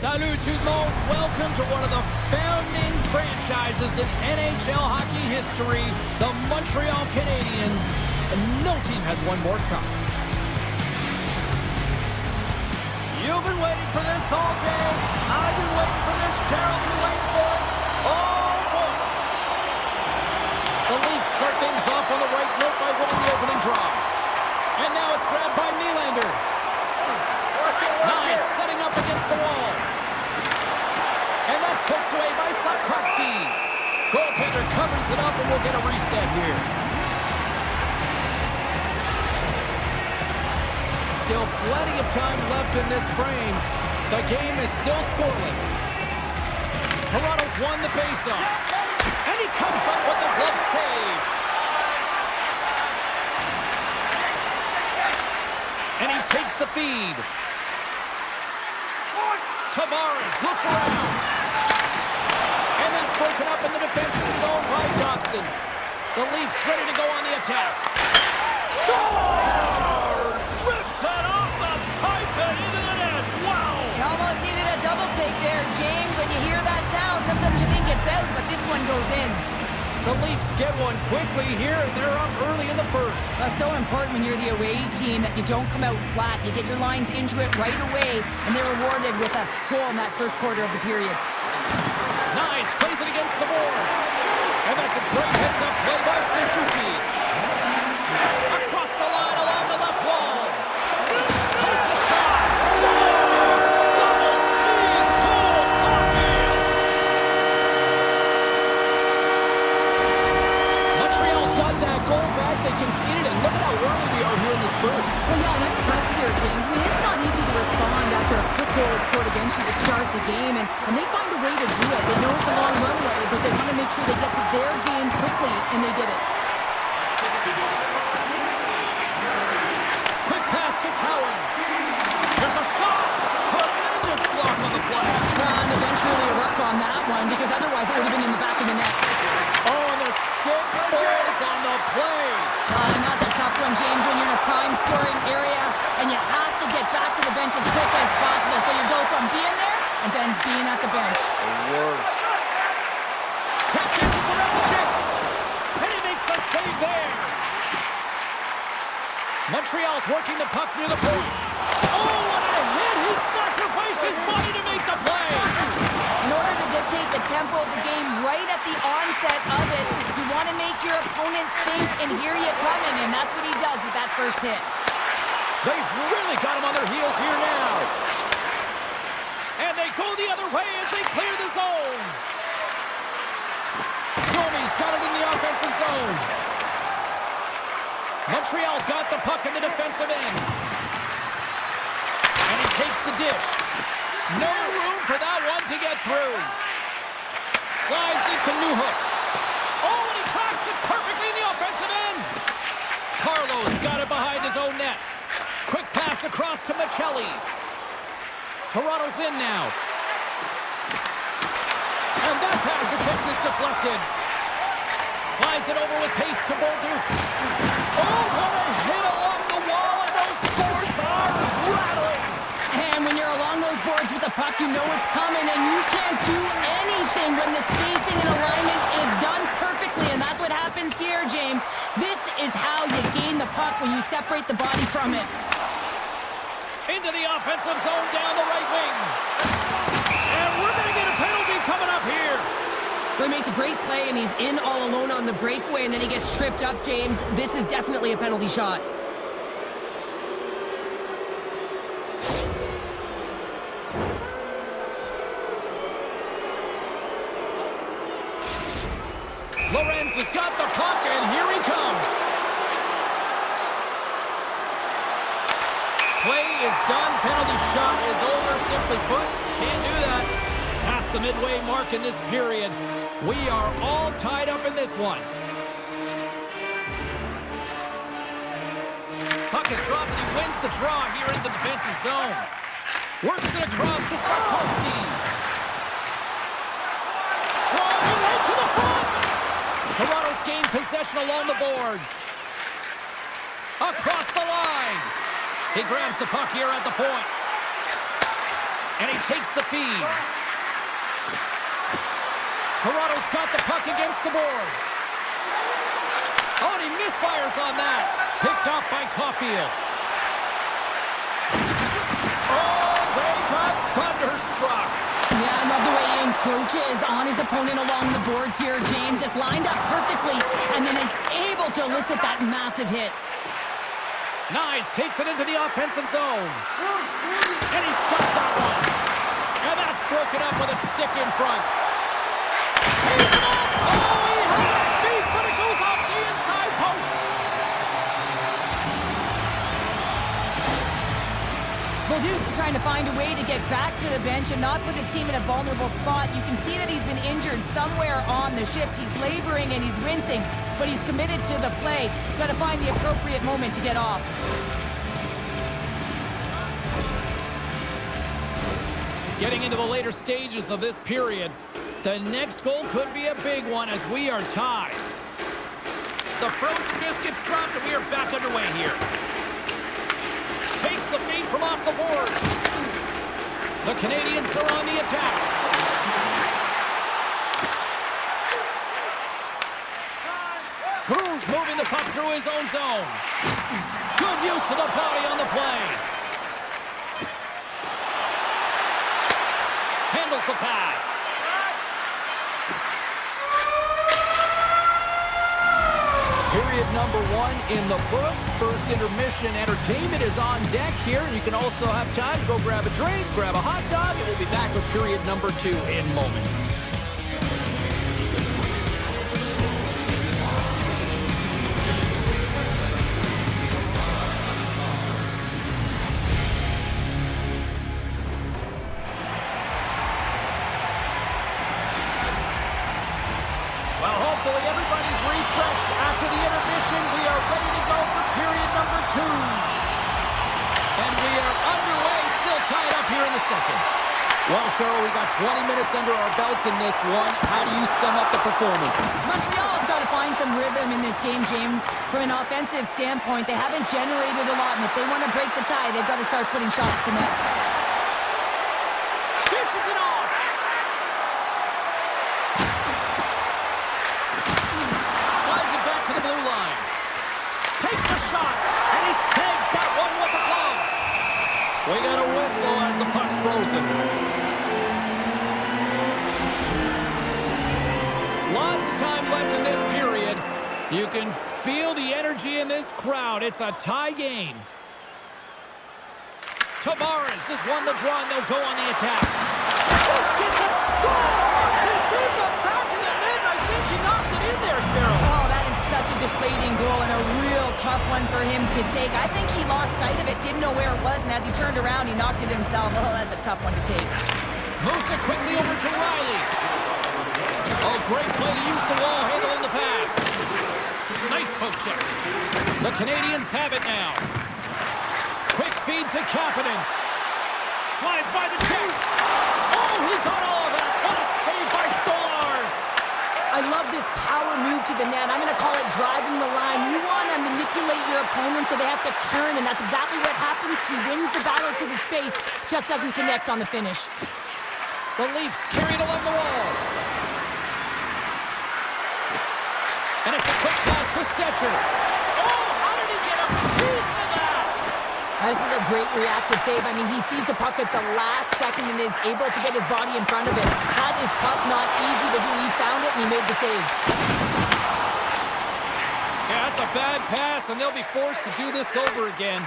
Salut tout le monde. Welcome to one of the founding franchises in NHL hockey history, the Montreal Canadiens. And no team has won more cups. You've been waiting for this all day. I've been waiting for this. Cheryl's been waiting for it. Oh, boy. The Leafs start things off on the right note by winning the opening draw. And now it's grabbed by Nylander. Nice, setting up against the wall. And that's poked away by Slavkovsky. Goaltender covers it up and we'll get a reset here. Still plenty of time left in this frame. The game is still scoreless. Toronto's won the faceoff. And he comes up with the glove save. And he takes the feed. Tavares looks around. And that's broken up in the defensive zone by Dobson. The Leafs ready to go on the attack. Scores! Rips it off the pipe and into the net. Wow! You almost needed a double take there, James. When you hear that sound, sometimes you think it's out, but this one goes in. The Leafs get one quickly here, and they're up early in the first. That's so important when you're the away team that you don't come out flat. You get your lines into it right away, and they're rewarded with a goal in that first quarter of the period. Nice, plays it against the boards. And that's a great heads-up play by Suzuki. Across the line along the left wall. Takes a shot. Scores! Double C! Cole Caulfield! Montreal's got that goal back. They conceded it. Look at how early we are here in this first. Well, yeah, and I'm impressed here, James. I mean, it's not easy to respond after a quick goal is scored against you to start the game, and they find a way to do it. They know it's a long runway, but they want to make sure they get to their game quickly, and they did it. Quick pass to Cowan. There's a shot. Tremendous block on the play. And the bench really erupts on that one, because otherwise it would have been in the back of the net. Oh, and the stick falls on the play. And that's a tough one, James, when you're in a prime scoring area, and you have to get back to the bench as quick as possible. So you go from being there and then being at the bench. The worst. Tap dances around the check. And he makes a save there. Montreal's working the puck near the point. Oh, what a hit. He sacrificed his body to make the play. In order to dictate the tempo of the game right at the onset of it, you want to make your opponent think and hear you coming, and that's what he does with that first hit. They've really got him on their heels here now. And they go the other way as they clear the zone. Domi's got it in the offensive zone. Montreal's got the puck in the defensive end. And he takes the dish. No room for that one to get through. Slides it to Newhook. Oh, and he cracks it perfectly in the offensive end. Carlo's got it behind his own net. Quick pass across to Michelli. Toronto's in now. And that pass attempt is deflected. Slides it over with pace to Bolduc. Oh, what a hit along the wall, and those boards are rattling. And when you're along those boards with the puck, you know it's coming, and you can't do anything when the spacing and alignment is done perfectly, and that's what happens here, James. This is how you gain the puck, when you separate the body from it. Into the offensive zone down the right wing. And we're going to get a penalty coming up here. Well, he makes a great play, and he's in all alone on the breakaway, and then he gets tripped up, James. This is definitely a penalty shot. Lorenz has got the puck, and here he comes. Play is done. Penalty shot is over. Simply put, can't do that. Past the midway mark in this period. We are all tied up in this one. Puck is dropped, and he wins the draw here in the defensive zone. Works it across to Slavkovsky. Driving right to the front. Toronto's gained possession along the boards. Across the line. He grabs the puck here at the point. And he takes the feed. Toronto's got the puck against the boards. Oh, and he misfires on that. Picked off by Caulfield. Oh, they got thunderstruck. Yeah, I love the way he encroaches on his opponent along the boards here. James just lined up perfectly and then is able to elicit that massive hit. Nyes takes it into the offensive zone. And he's got that one. And that's broken up with a stick in front. He's it up. Oh, he had it beat, but it goes off the inside post. Well, Duke's trying to find a way to get back to the bench and not put his team in a vulnerable spot. You can see that he's been injured somewhere on the shift. He's laboring and he's rinsing, but he's committed to the play. He's got to find the appropriate moment to get off. Getting into the later stages of this period, the next goal could be a big one as we are tied. The frozen biscuits dropped and we are back underway here. Takes the feed from off the boards. The Canadiens are on the attack. Cruz moving the puck through his own zone. Good use of the body on the play. Handles the pass. Period number 1 in the books. First intermission entertainment is on deck here. You can also have time to go grab a drink, grab a hot dog, and we'll be back with period number 2 in moments. Well, hopefully everybody's refreshed after the intermission. We are ready to go for period number 2. And we are underway, still tied up here in the second. Well, Cheryl, we got 20 minutes under our belts in this one. How do you sum up the performance? Montreal's got to find some rhythm in this game, James. From an offensive standpoint, they haven't generated a lot, and if they want to break the tie, they've got to start putting shots to net. Dishes it off. To the blue line. Takes a shot, and he snags that one with the glove. We got a whistle as the puck's frozen. Lots of time left in this period. You can feel the energy in this crowd. It's a tie game. Tavares has won the draw, and they'll go on the attack. Just gets it. Scores! It's in the back of the net, and I think he knocked it in there, Cheryl. Oh, that is such a deflating goal and a real tough one for him to take. I think he lost sight of it, didn't know where it was, and as he turned around, he knocked it himself. Oh, that's a tough one to take. Moves it quickly over to Riley. Oh, great play to use the wall, handling the pass. Nice poke check. The Canadiens have it now. Quick feed to Kapanen. Slides by the check. Oh, he got all of that. What a save by Stolarz. I love this power move to the net. I'm going to call it driving the line. You want to manipulate your opponent so they have to turn, and that's exactly what happens. He wins the battle to the space, just doesn't connect on the finish. The Leafs carried along the wall. And it's a quick pass to Stetcher. Oh, how did he get a piece of that? This is a great reactive save. I mean, he sees the puck at the last second and is able to get his body in front of it. That is tough, not easy to do. He found it and he made the save. Yeah, that's a bad pass, and they'll be forced to do this over again.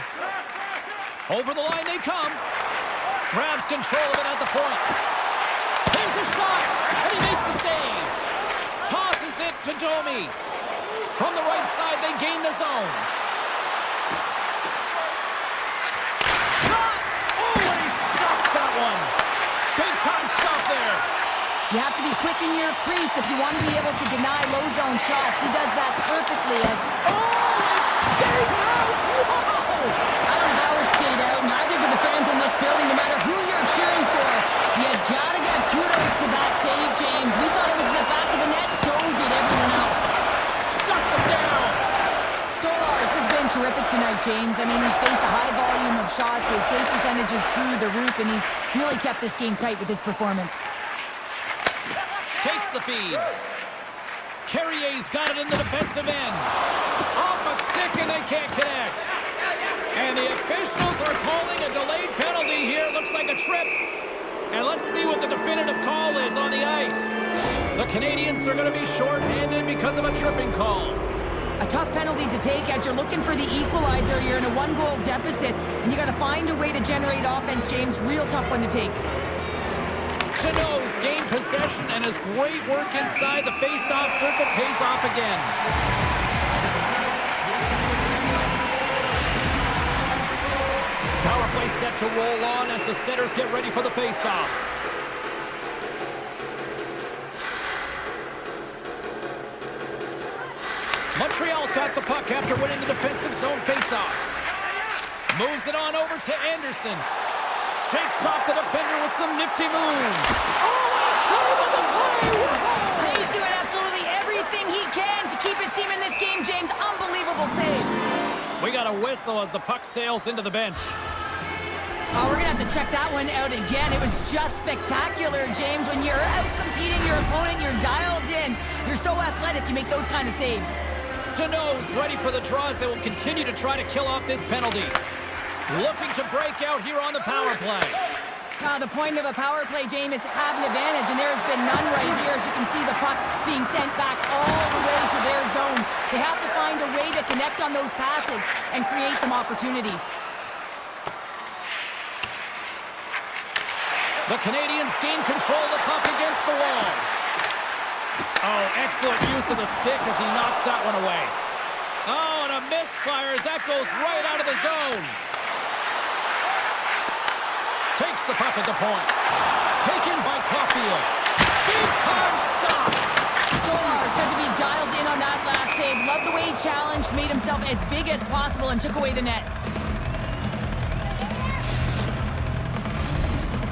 Over the line they come. Grabs control of it at the point. Here's a shot, and he makes the save. Tosses it to Domi. From the right side, they gain the zone. Shot! Oh, and he stops that one. Big time stop there. You have to be quick in your crease if you want to be able to deny low zone shots. He does that perfectly as... Oh, it stays out! Whoa! I don't know how it stayed out. Neither do the fans in this building, no matter who you're cheering for. You gotta give kudos to that save, James. We thought it was in the back of the net, so did everyone else. Shuts him down! Stolarz has been terrific tonight, James. I mean, he's faced a high volume of shots. His save percentage is through the roof, and he's really kept this game tight with his performance. Takes the feed. Carrier's got it in the defensive end. Off a stick, and they can't connect. And the officials are calling a delayed penalty here. Looks like a trip. And let's see what the definitive call is on the ice. The Canadiens are going to be shorthanded because of a tripping call. A tough penalty to take as you're looking for the equalizer. You're in a one-goal deficit, and you got to find a way to generate offense, James. Real tough one to take. Cano's gained possession, and his great work inside the face-off circle pays off again. Power play set to roll on as the centers get ready for the face-off. Montreal's got the puck after winning the defensive zone face-off. Moves it on over to Anderson. Shakes off the defender with some nifty moves. Oh, what a save on the play! Whoa! He's doing absolutely everything he can to keep his team in this game, James. Unbelievable save. We got a whistle as the puck sails into the bench. Oh, we're going to have to check that one out again. It was just spectacular, James. When you're out-competing your opponent, you're dialed in. You're so athletic, you make those kind of saves. Deneau's ready for the draws. They will continue to try to kill off this penalty. Looking to break out here on the power play. The point of a power play, James, is have an advantage, and there has been none right here. As you can see, the puck being sent back all the way to their zone. They have to find a way to connect on those passes and create some opportunities. The Canadiens gain control of the puck against the wall. Oh, excellent use of the stick as he knocks that one away. Oh, and a misfire as that goes right out of the zone. Takes the puck at the point. Taken by Caulfield. Big time stop. Stolar said to be dialed in on that last save. Loved the way he challenged, made himself as big as possible, and took away the net.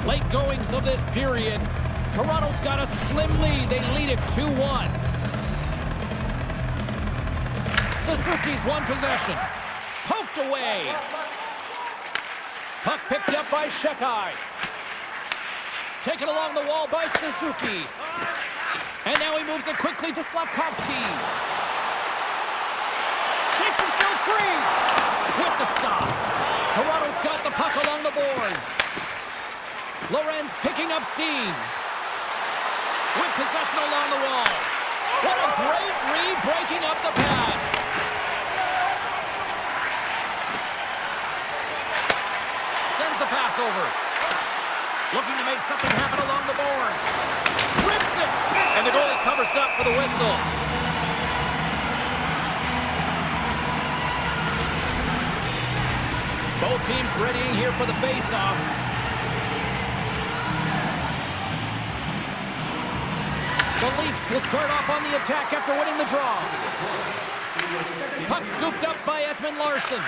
Late goings of this period. Toronto's got a slim lead. They lead it 2-1. Suzuki's won possession. Poked away. Puck picked up by Shekai. Taken along the wall by Suzuki. And now he moves it quickly to Slavkovsky. Shakes himself free. With the stop. Toronto's got the puck along the boards. Lorenz picking up steam. With possession along the wall. What a great read, breaking up the pass. Sends the pass over. Looking to make something happen along the boards. Rips it! And the goalie covers up for the whistle. Both teams readying here for the face-off. The Leafs will start off on the attack after winning the draw. Puck scooped up by Edmund Larson.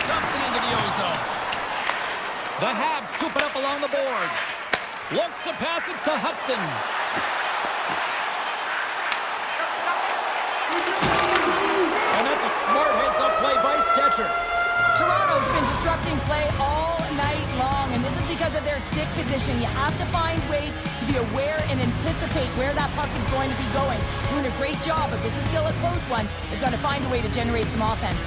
Dumps it into the ozone. The Habs scoop it up along the boards. Looks to pass it to Hudson. And that's a smart heads-up play by Stetcher. Toronto's been disrupting play all night long, and this is because of their stick position. You have to find ways to be aware and anticipate where that puck is going to be going. Doing a great job, but this is still a close one. They've got to find a way to generate some offense.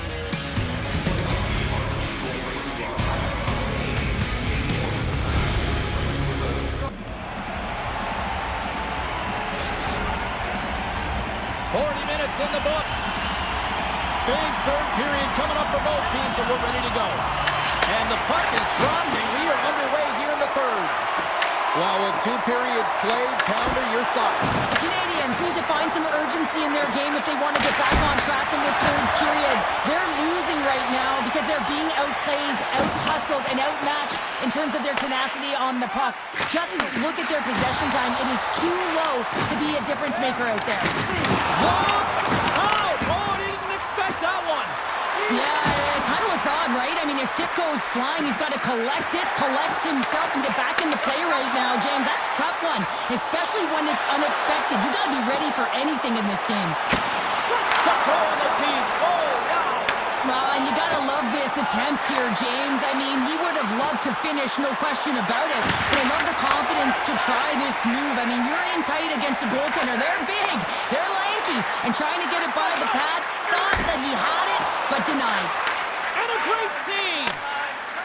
In the books. Big third period coming up for both teams, and we're ready to go. And the puck is dropped, and we are underway here in the third. Well, with 2 periods played, Pounder, your thoughts? The Canadiens need to find some urgency in their game if they want to get back on track in this third period. They're losing right now because they're being outplayed, out-hustled, and outmatched in terms of their tenacity on the puck. Just look at their possession time. It is too low to be a difference maker out there. Look out! Oh, didn't expect that one. Yeah, it kind of looks odd, right? I mean, his stick goes flying. He's got to collect it, collect himself, and get back in the play right now, James. That's a tough one, especially when it's unexpected. You got to be ready for anything in this game. Shot stuck on the teeth. Oh, wow. Well, and you gotta love this attempt here, James. I mean, he would have loved to finish, no question about it. But I love the confidence to try this move. I mean, you're in tight against a goaltender. They're big, they're lanky, and trying to get it by the pad. Thought that he had it, but denied. And a great save!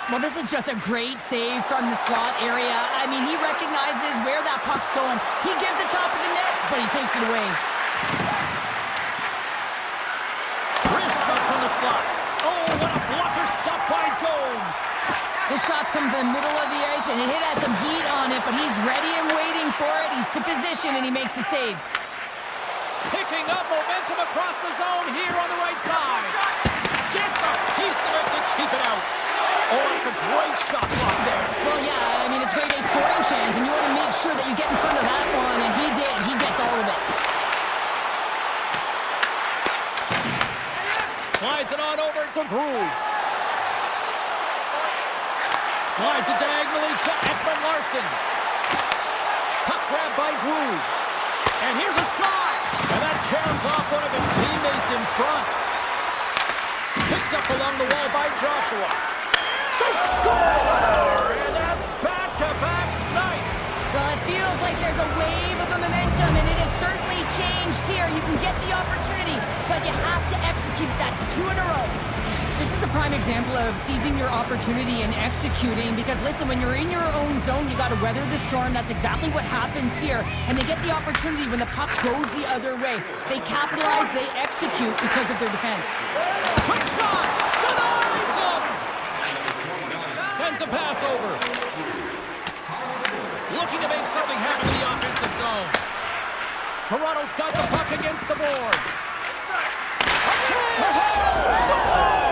Well, this is just a great save from the slot area. I mean, he recognizes where that puck's going. He gives it top of the net, but he takes it away. Wrist shot from the slot. Oh, what a blocker stop by Jones. The shot's coming from the middle of the ice, and it has some heat on it, but he's ready and waiting for it. He's to position, and he makes the save. Picking up momentum across the zone here on the right side. Gets a piece of it to keep it out. Oh, it's a great shot block there. Well, yeah, I mean, it's grade A scoring chance, and you want to make sure that you get in front of that one, and he did. He gets all of it. Slides it on over to Groove. Slides it diagonally to Ekman Larson. Puck grab by Groove. And here's a shot. And that caroms off one of his teammates in front. Picked up along the wall by Joshua. They score! And that's back-to-back snipes. Well, it feels like there's a wave of momentum, and it has certainly changed here. You can get the opportunity, but you have to execute. That's 2 in a row. This is a prime example of seizing your opportunity and executing, because listen, when you're in your own zone, you got to weather the storm. That's exactly what happens here. And they get the opportunity when the puck goes the other way. They capitalize, they execute because of their defense. Quick shot! Denies him! Sends a pass over. Looking to make something happen in the offensive zone. Toronto's got the puck against the boards. A chance! Score!